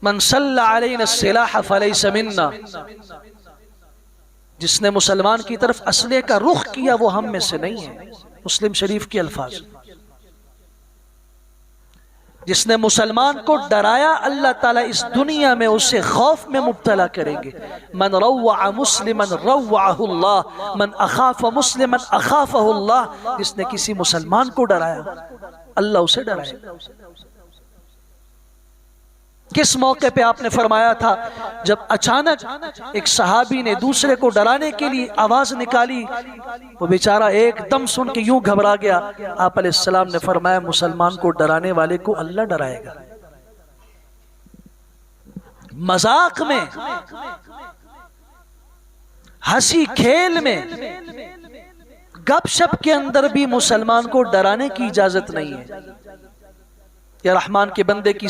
मन सल्ला अलैना सिलाह फलैसा मिन्ना, जिसने मुसलमान की तरफ असले का रुख किया वो हम में से नहीं है। मुस्लिम शरीफ के अल्फाज। जिसने मुसलमान को डराया, अल्लाह ताला इस दुनिया में उसे खौफ में मुब्तला करेंगे। मन रव्वा मुस्लिमन रव्वाहुल्लाह, मन अखाफ मुस्लिमन अखाफहुल्लाह। जिसने किसी मुसलमान को डराया, अल्लाह उसे डराएगा। किस मौके पे आपने फरमाया था, जब अचानक एक सहाबी ने दूसरे को डराने के लिए आवाज निकाली, वो बेचारा एकदम सुन के यूं घबरा गया। आप अलैहिस्सलाम ने फरमाया, मुसलमान को डराने वाले को अल्लाह डराएगा। मजाक में, हंसी खेल में, गपशप के अंदर भी मुसलमान को डराने की इजाजत नहीं है। या रहमान के बंदे की